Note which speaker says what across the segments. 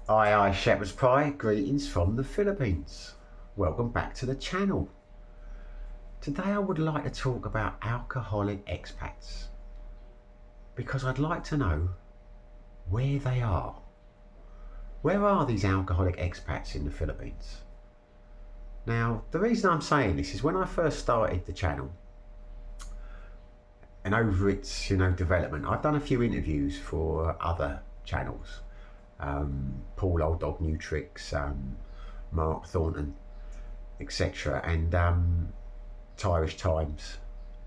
Speaker 1: Aye, Shepherd's Pie, greetings from the Philippines. Welcome back to the channel. Today I would like to talk about alcoholic expats because I'd like to know where they are. Where are these alcoholic expats in the Philippines? Now, the reason I'm saying this is when I first started the channel and over its development, I've done a few interviews for other channels. Paul Old Dog New Tricks, Mark Thornton, etc. and Irish Times,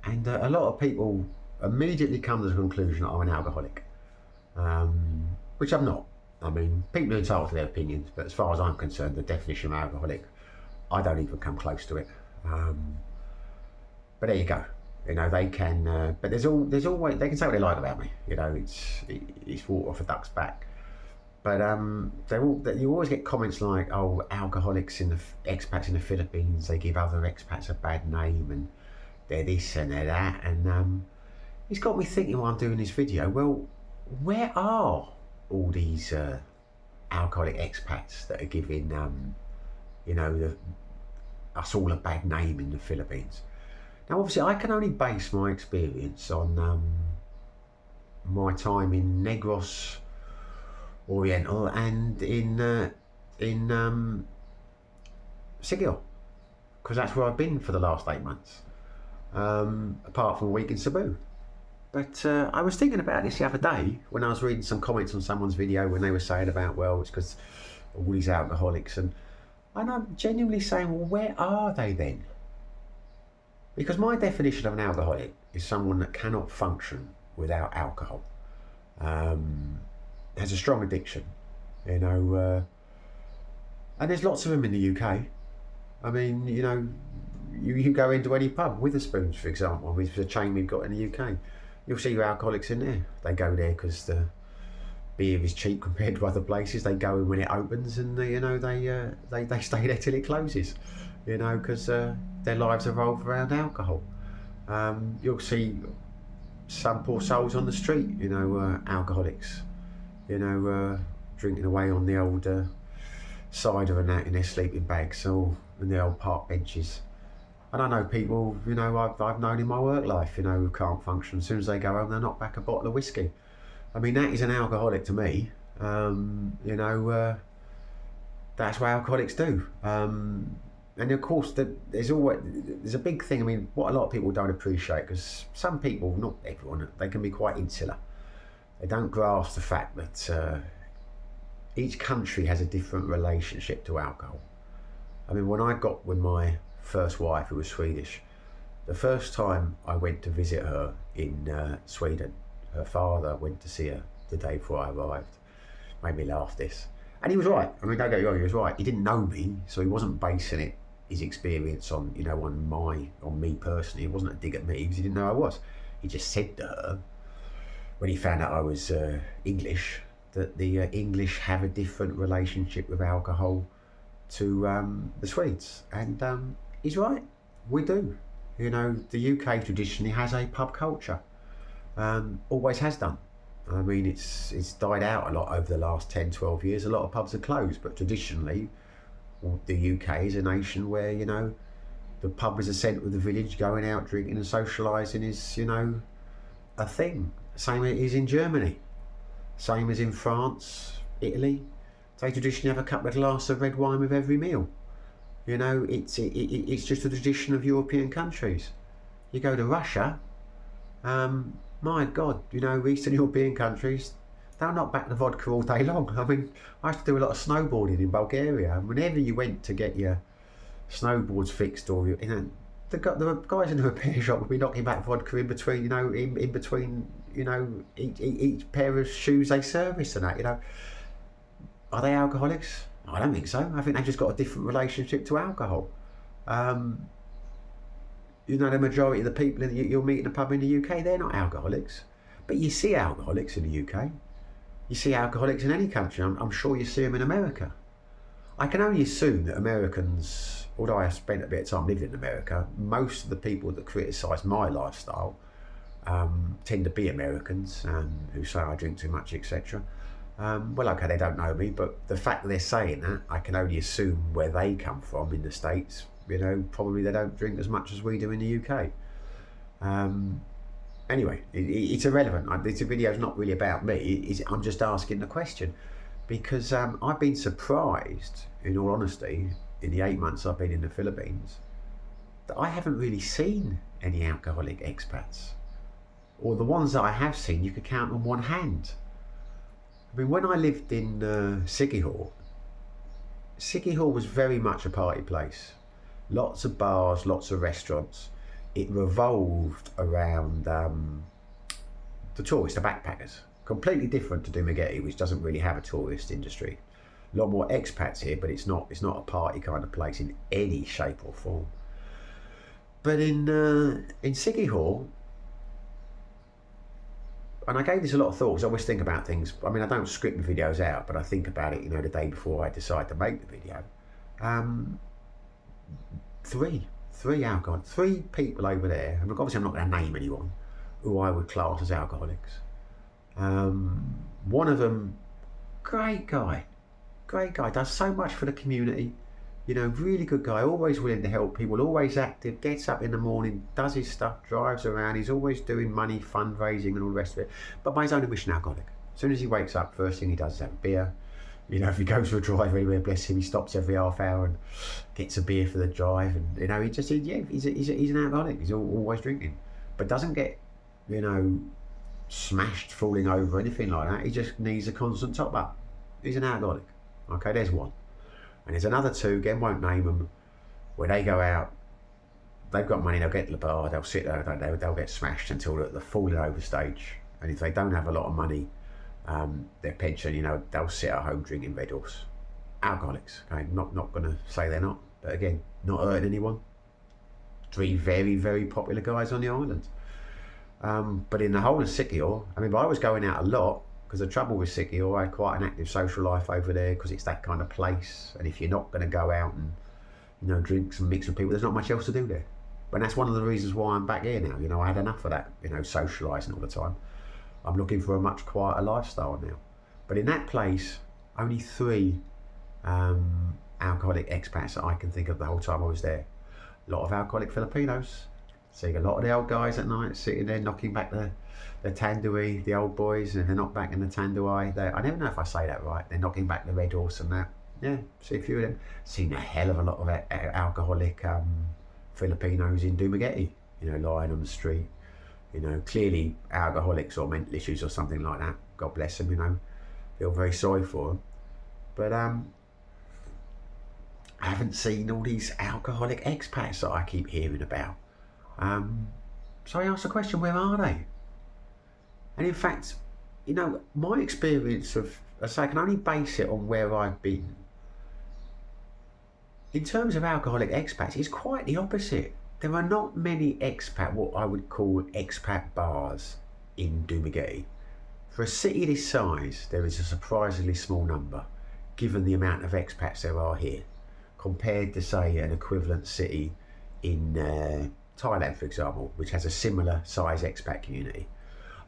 Speaker 1: and a lot of people immediately come to the conclusion that I'm an alcoholic, which I'm not. I mean, people are entitled to their opinions, but as far as I'm concerned, the definition of alcoholic, I don't even come close to it. But there you go. They can, but there's always, they can say what they like about me. It's water off a duck's back. But you always get comments like, "Oh, alcoholics in the expats in the Philippines, they give other expats a bad name, and they're this and they're that." And it's got me thinking while I'm doing this video. Well, where are all these alcoholic expats that are giving us all a bad name in the Philippines? Now, obviously, I can only base my experience on my time in Negros Oriental and in Siquijor, because that's where I've been for the last 8 months, apart from a week in Cebu. But I was thinking about this the other day when I was reading some comments on someone's video when they were saying about, well, it's because all these alcoholics, and I'm genuinely saying, well, where are they then? Because my definition of an alcoholic is someone that cannot function without alcohol. Has a strong addiction, and there's lots of them in the UK. I mean, you go into any pub, Witherspoons, for example, which is a chain we've got in the UK. You'll see your alcoholics in there. They go there because the beer is cheap compared to other places. They go in when it opens, and they stay there till it closes. Because their lives revolve around alcohol. You'll see some poor souls on the street, alcoholics, drinking away on the old cider and that in their sleeping bags or in the old park benches. And I know people, I've known in my work life, who can't function. As soon as they go home, they knock back a bottle of whiskey. I mean, that is an alcoholic to me. That's what alcoholics do. And of course, there's a big thing. I mean, what a lot of people don't appreciate, because some people, not everyone, they can be quite insular. They don't grasp the fact that each country has a different relationship to alcohol. I mean, when I got with my first wife, who was Swedish, the first time I went to visit her in Sweden, her father went to see her the day before I arrived. Made me laugh, this. And he was right. I mean, don't get me wrong, he was right. He didn't know me, so he wasn't basing his experience on me personally. It wasn't a dig at me because he didn't know I was. He just said to her, when he found out I was English, that the English have a different relationship with alcohol to the Swedes. And he's right, we do. The UK traditionally has a pub culture, always has done. I mean, it's died out a lot over the last 10, 12 years. A lot of pubs are closed, but traditionally, the UK is a nation where, the pub is the centre of the village. Going out, drinking and socialising is, a thing. Same as it is in Germany. Same as in France, Italy. They traditionally have a couple of glasses of red wine with every meal. It's just a tradition of European countries. You go to Russia, my God, Eastern European countries, they'll knock back the vodka all day long. I mean, I used to do a lot of snowboarding in Bulgaria, and whenever you went to get your snowboards fixed, or the guys in the repair shop would be knocking back vodka in between, in between, each pair of shoes they service and that. Are they alcoholics? I don't think so. I think they've just got a different relationship to alcohol. The majority of the people that you'll meet in a pub in the UK, they're not alcoholics. But you see alcoholics in the UK. You see alcoholics in any country. I'm sure you see them in America. I can only assume that Americans, although I spent a bit of time living in America, most of the people that criticise my lifestyle tend to be Americans who say I drink too much, etc. Well, okay, they don't know me, but the fact that they're saying that, I can only assume where they come from in the States. You know, probably they don't drink as much as we do in the UK. Um, anyway, it's irrelevant. This video's not really about me. I'm just asking the question because I've been surprised, in all honesty, in the 8 months I've been in the Philippines, that I haven't really seen any alcoholic expats. Or the ones that I have seen, you could count on one hand. I mean, when I lived in Siquijor, Siquijor was very much a party place. Lots of bars, lots of restaurants. It revolved around the tourists, the backpackers. Completely different to Dumaguete, which doesn't really have a tourist industry. A lot more expats here, but it's not a party kind of place in any shape or form. But in Siquijor, and I gave this a lot of thought because I always think about things. I mean, I don't script the videos out, but I think about it, you know, the day before I decide to make the video. Three people over there, and obviously I'm not going to name anyone, who I would class as alcoholics. One of them, great guy, does so much for the community. You know, really good guy, always willing to help people, always active, gets up in the morning, does his stuff, drives around, he's always doing money, fundraising and all the rest of it. But by his own admission, alcoholic. As soon as he wakes up, first thing he does is have a beer. You know, if he goes for a drive anywhere, bless him, he stops every half hour and gets a beer for the drive. And, you know, he's an alcoholic. He's always drinking. But doesn't get, you know, smashed, falling over, anything like that. He just needs a constant top up. He's an alcoholic. Okay, there's one. And there's another two, again, won't name them, where they go out, they've got money, they'll get to the bar, they'll sit there, they'll get smashed until they're falling over stage. And if they don't have a lot of money, their pension, you know, they'll sit at home drinking Red Horse. Alcoholics, okay, not going to say they're not, but again, not hurting anyone. Three very, very popular guys on the island. But in the whole of Siquijor, I mean, I was going out a lot, because the trouble with Siquijor, I had quite an active social life over there because it's that kind of place. And if you're not going to go out and, you know, drink and mix with people, there's not much else to do there. And that's one of the reasons why I'm back here now. You know, I had enough of that, you know, socialising all the time. I'm looking for a much quieter lifestyle now. But in that place, only three alcoholic expats that I can think of the whole time I was there. A lot of alcoholic Filipinos. Seeing a lot of the old guys at night sitting there knocking back the tandoori, the old boys, and they're not back in the tandoori. I never know if I say that right. They're knocking back the Red Horse and that. Yeah, see a few of them. Seen a hell of a lot of alcoholic Filipinos in Dumaguete, you know, lying on the street. You know, clearly alcoholics or mental issues or something like that. God bless them, you know. Feel very sorry for them. But I haven't seen all these alcoholic expats that I keep hearing about. So I asked the question, where are they? And in fact, you know, my experience of, I say, I can only base it on where I've been. In terms of alcoholic expats, it's quite the opposite. There are not many what I would call expat bars in Dumaguete. For a city this size, there is a surprisingly small number, given the amount of expats there are here, compared to, say, an equivalent city in Thailand, for example, which has a similar size expat community.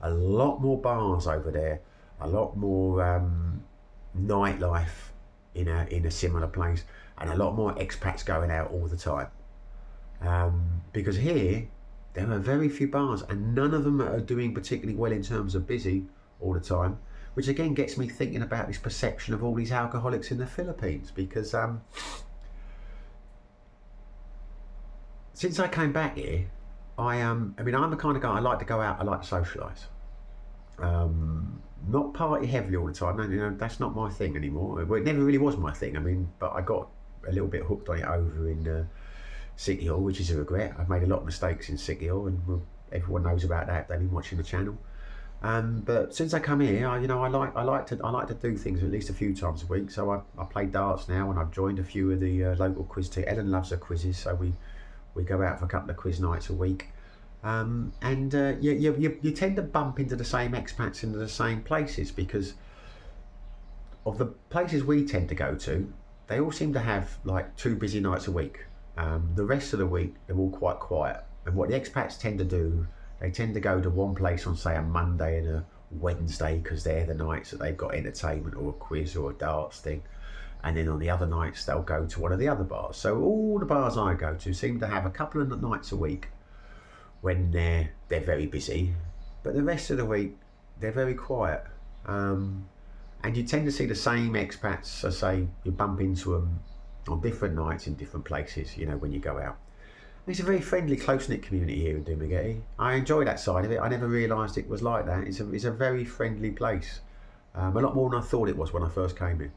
Speaker 1: A lot more bars over there, a lot more nightlife in a similar place, and a lot more expats going out all the time. Because here, there are very few bars, and none of them are doing particularly well in terms of busy all the time, which again gets me thinking about this perception of all these alcoholics in the Philippines, because since I came back here, I mean, I'm the kind of guy, I like to go out, I like to socialise. Not party heavily all the time, no, you know, that's not my thing anymore. Well, it never really was my thing, I mean, but I got a little bit hooked on it over in Siquijor, which is a regret. I've made a lot of mistakes in Siquijor, and well, everyone knows about that, they've been watching the channel. But since I come here, I like to do things at least a few times a week. So I play darts now, and I've joined a few of the local quiz teams. Ellen loves her quizzes, so we go out for a couple of quiz nights a week. You tend to bump into the same expats into the same places, because of the places we tend to go to, they all seem to have like 2 busy nights a week. The rest of the week, they're all quite quiet. And what the expats tend to do, they tend to go to one place on, say, a Monday and a Wednesday because they're the nights that they've got entertainment or a quiz or a darts thing. And then on the other nights, they'll go to one of the other bars. So all the bars I go to seem to have a couple of nights a week when they're very busy, but the rest of the week they're very quiet. And you tend to see the same expats. I say you bump into them on different nights in different places, you know, when you go out. And it's a very friendly, close-knit community here in Dumaguete. I enjoy that side of it. I never realised it was like that. It's a very friendly place, a lot more than I thought it was when I first came here.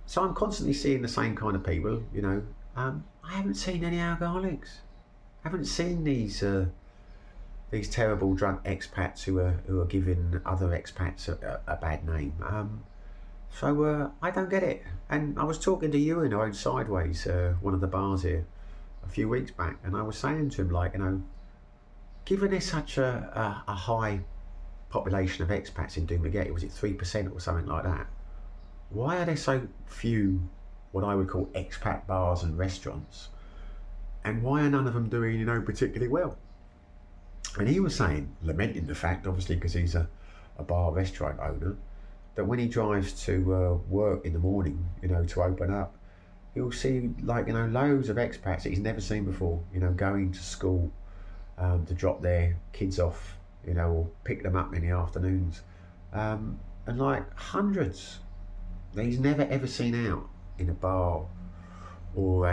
Speaker 1: So I'm constantly seeing the same kind of people, you know. I haven't seen any alcoholics. I haven't seen these terrible drunk expats who are giving other expats a bad name. So I don't get it. And I was talking to you in our own Sideways, one of the bars here, a few weeks back, and I was saying to him, like, you know, given there's such a high population of expats in Dumaguete, was it 3% or something like that? Why are there so few what I would call expat bars and restaurants? And why are none of them doing, you know, particularly well? And he was saying, lamenting the fact, obviously, because he's a bar restaurant owner, that when he drives to work in the morning, you know, to open up, he'll see, like, you know, loads of expats that he's never seen before, you know, going to school to drop their kids off, you know, or pick them up in the afternoons. And like hundreds that he's never ever seen out in a bar or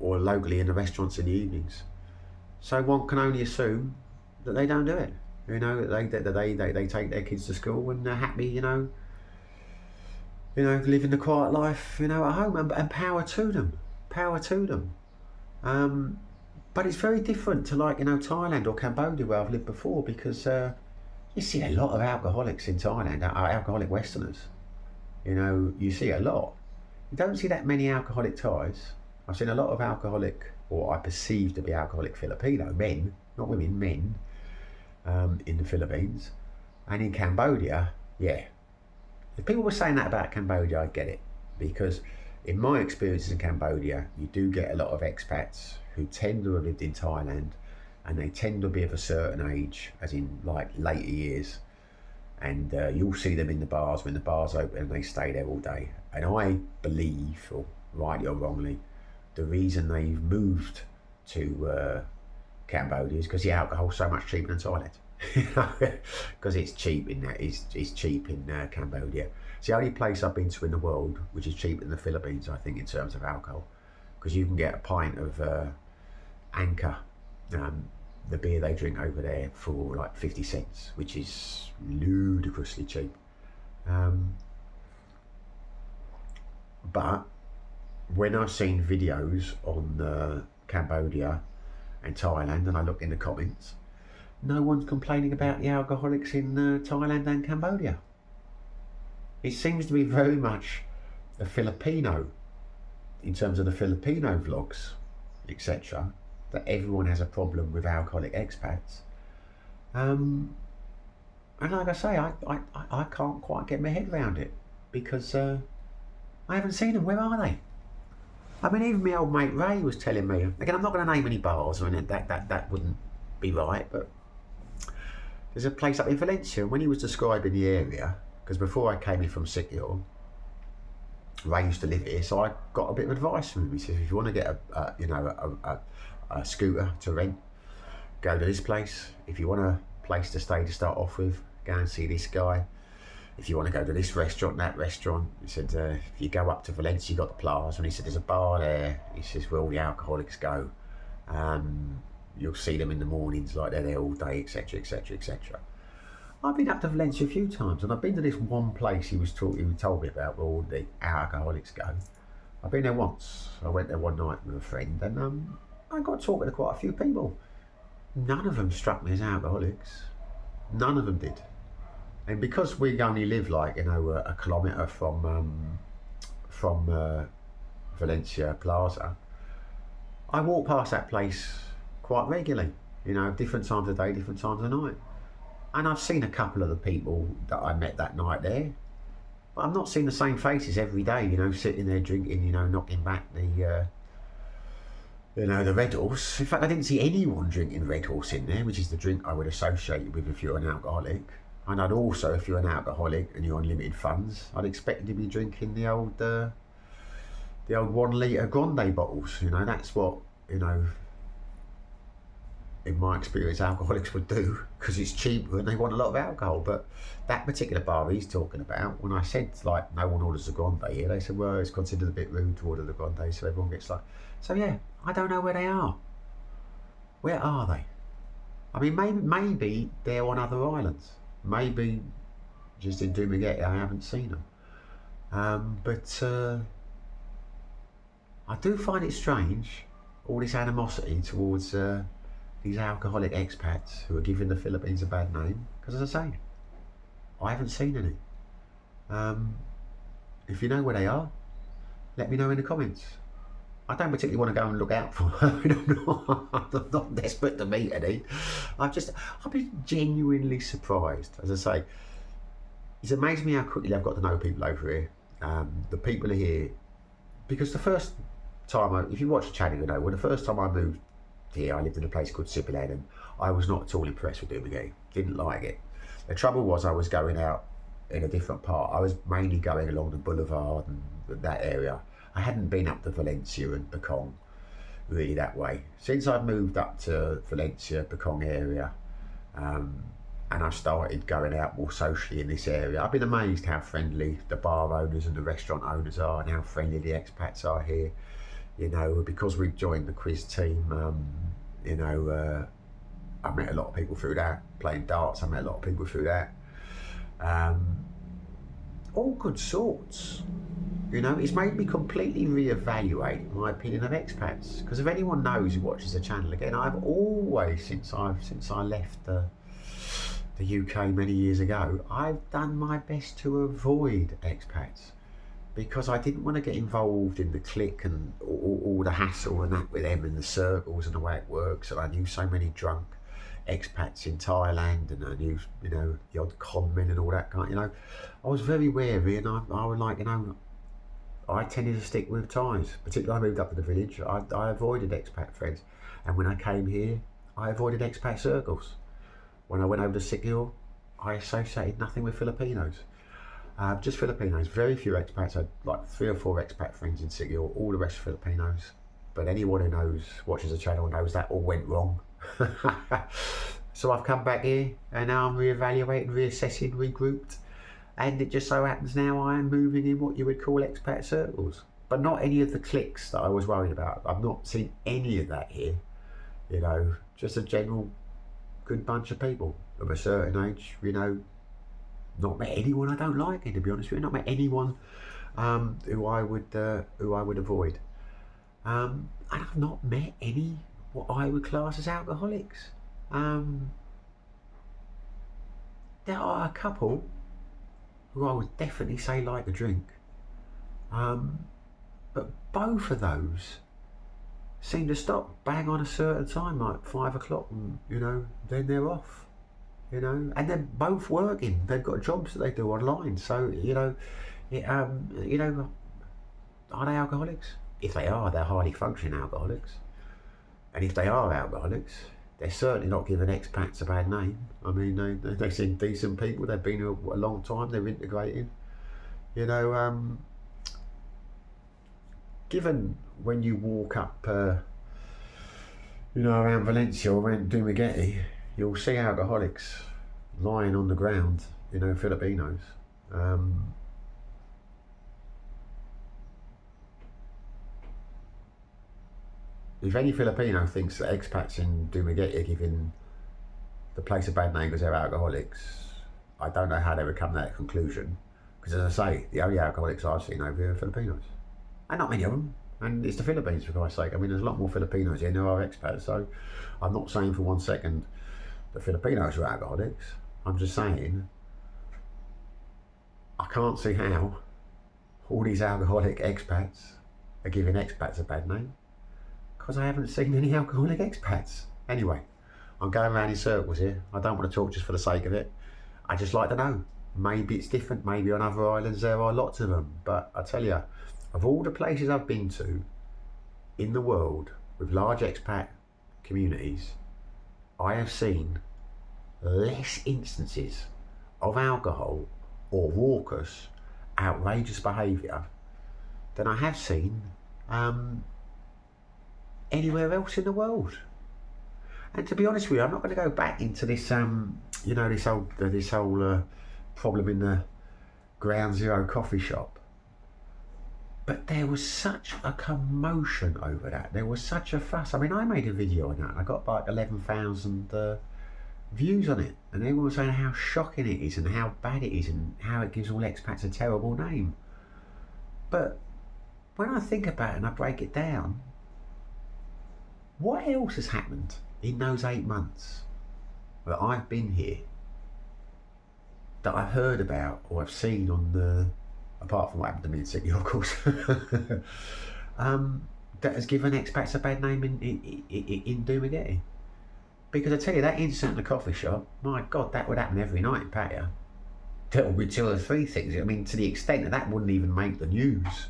Speaker 1: locally in the restaurants in the evenings. So one can only assume that they don't do it. You know, they take their kids to school and they're happy, you know, living the quiet life, you know, at home, and power to them. But it's very different to, like, you know, Thailand or Cambodia where I've lived before, because you see a lot of alcoholics in Thailand, alcoholic Westerners. You know, you see a lot. You don't see that many alcoholic Thais. I've seen a lot of alcoholic, or I perceive to be alcoholic Filipino men, not women, men, in the Philippines. And in Cambodia, yeah. If people were saying that about Cambodia, I'd get it. Because in my experiences in Cambodia, you do get a lot of expats who tend to have lived in Thailand, and they tend to be of a certain age, as in like later years, and you'll see them in the bars when the bars open and they stay there all day. And I believe, or rightly or wrongly, the reason they've moved to Cambodia is because the alcohol's so much cheaper than Thailand. Because it's cheap it's cheap in Cambodia. It's the only place I've been to in the world which is cheaper than the Philippines, I think, in terms of alcohol, because you can get a pint of Anchor, the beer they drink over there, for like 50 cents, which is ludicrously cheap. But when I've seen videos on Cambodia and Thailand, and I look in the comments, no one's complaining about the alcoholics in Thailand and Cambodia. It seems to be very much a Filipino, in terms of the Filipino vlogs, etc., that everyone has a problem with alcoholic expats. And like I say, I can't quite get my head around it, because I haven't seen them. Where are they? I mean, even my old mate Ray was telling me, again, I'm not going to name any bars, I mean, that wouldn't be right, but there's a place up in Valencia, and when he was describing the area, because before I came in from Siquijor, Ray used to live here, so I got a bit of advice from him. He says, if you want to get a scooter to rent, go to this place. If you want a place to stay to start off with, go and see this guy. If you want to go to this restaurant, that restaurant, he said, if you go up to Valencia, you got the Plaza, and he said, there's a bar there. He says, where all the alcoholics go. You'll see them in the mornings, like they're there all day, etc., etc., etc. I've been up to Valencia a few times, and I've been to this one place he told me about where all the alcoholics go. I've been there once. I went there one night with a friend, and I got talking to quite a few people. None of them struck me as alcoholics. None of them did. And because we only live, like, you know, a kilometre from Valencia Plaza, I walk past that place quite regularly, you know, different times of day, different times of night. And I've seen a couple of the people that I met that night there, but I've not seen the same faces every day, you know, sitting there drinking, you know, knocking back You know, the Red Horse. In fact, I didn't see anyone drinking Red Horse in there, which is the drink I would associate with if you're an alcoholic. And I'd also, if you're an alcoholic and you're on limited funds, I'd expect you to be drinking the old 1 litre Grande bottles. You know, that's what, you know, in my experience, alcoholics would do, because it's cheaper and they want a lot of alcohol. But that particular bar he's talking about, when I said, like, no one orders a Grande here, they said, well, it's considered a bit rude to order the Grande, so everyone gets like... So yeah, I don't know where they are. Where are they? I mean, maybe they're on other islands. Maybe just in Dumaguete, I haven't seen them. But I do find it strange, all this animosity towards these alcoholic expats who are giving the Philippines a bad name. Because as I say, I haven't seen any. If you know where they are, let me know in the comments. I don't particularly want to go and look out for them. I'm not desperate to meet any. I've been genuinely surprised. As I say, it's amazing me how quickly I've got to know people over here. The people are here because the first time, if you watch the channel, you know, when the first time I moved here, I lived in a place called Siquijor, and I was not at all impressed with Dumaguete. Didn't like it. The trouble was I was going out in a different part. I was mainly going along the boulevard and that area. I hadn't been up to Valencia and Bekong really that way. Since I've moved up to Valencia, Bekong area, and I started going out more socially in this area, I've been amazed how friendly the bar owners and the restaurant owners are, and how friendly the expats are here. You know, because we've joined the quiz team, you know, I met a lot of people through that. Playing darts, I met a lot of people through that. All good sorts. You know, it's made me completely reevaluate my opinion of expats. Because if anyone knows who watches the channel, again, I've always, since I left the UK many years ago, I've done my best to avoid expats, because I didn't want to get involved in the clique and all the hassle and that with them and the circles and the way it works. And I knew so many drunk expats in Thailand, and I knew, you know, the odd con men and all that kind. You know, I was very wary, and I would, like, you know, I tended to stick with Thais. Particularly, I moved up to the village. I avoided expat friends, and when I came here, I avoided expat circles. When I went over to Siquijor, I associated nothing with Filipinos. Just Filipinos. Very few expats. I had like 3 or 4 expat friends in Siquijor. All the rest Filipinos. But anyone who watches the channel knows that all went wrong. So I've come back here, and now I'm reevaluating, reassessing, regrouped, and it just so happens now I am moving in what you would call expat circles, but not any of the cliques that I was worried about. I've not seen any of that here. You know, just a general good bunch of people of a certain age. You know, not met anyone I don't like, to be honest with you. Not met anyone who I would avoid. And I've not met any what I would class as alcoholics. There are a couple who I would definitely say like a drink, but both of those seem to stop bang on a certain time, like 5 o'clock, and you know, then they're off. You know, and they're both working. They've got jobs that they do online. So you know, you know, are they alcoholics? If they are, they're highly functioning alcoholics. And if they are alcoholics, they're certainly not giving expats a bad name. I mean, they seem decent people. They've been here a long time. They're integrating. You know, given when you walk up, you know, around Valencia or around Dumaguete, you'll see alcoholics lying on the ground. You know, Filipinos. If any Filipino thinks that expats in Dumaguete are giving the place a bad name because they're alcoholics, I don't know how they would come to that conclusion. Because as I say, the only alcoholics I've seen over here are Filipinos. And not many of them. And it's the Philippines, for Christ's sake. I mean, there's a lot more Filipinos here than there are expats. So I'm not saying for 1 second that Filipinos are alcoholics. I'm just saying, I can't see how all these alcoholic expats are giving expats a bad name, because I haven't seen any alcoholic expats. Anyway, I'm going around in circles here. I don't want to talk just for the sake of it. I just like to know. Maybe it's different. Maybe on other islands there are lots of them. But I tell you, of all the places I've been to in the world, with large expat communities, I have seen less instances of alcohol or raucous, outrageous behaviour than I have seen anywhere else in the world. And to be honest with you, I'm not going to go back into this, this whole problem in the Ground Zero coffee shop. But there was such a commotion over that. There was such a fuss. I mean, I made a video on that. I got like 11,000 views on it. And everyone was saying how shocking it is and how bad it is and how it gives all expats a terrible name. But when I think about it and I break it down, what else has happened in those 8 months that I've been here that I've heard about or I've seen on the, apart from what happened to me in Siquijor, of course, that has given expats a bad name in Dumaguete? Because I tell you, that incident in the coffee shop, my God, that would happen every night in Pattaya. There would be 2 or 3 things. I mean, to the extent that that wouldn't even make the news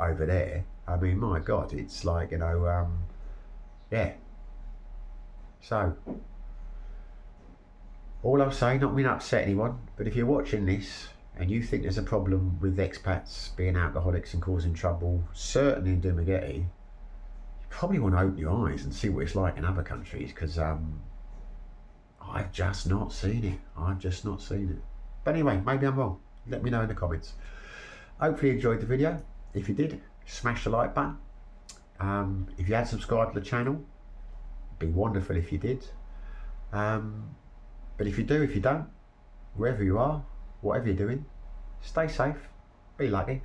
Speaker 1: over there. I mean, my God, it's like, yeah. So, all I'll say, not mean to upset anyone, but if you're watching this and you think there's a problem with expats being alcoholics and causing trouble, certainly in Dumaguete, you probably want to open your eyes and see what it's like in other countries, because I've just not seen it. I've just not seen it. But anyway, maybe I'm wrong. Let me know in the comments. Hopefully you enjoyed the video. If you did, smash the like button. If you had subscribed to the channel, it'd be wonderful if you did. But if you do, if you don't, wherever you are, whatever you're doing, stay safe, be lucky.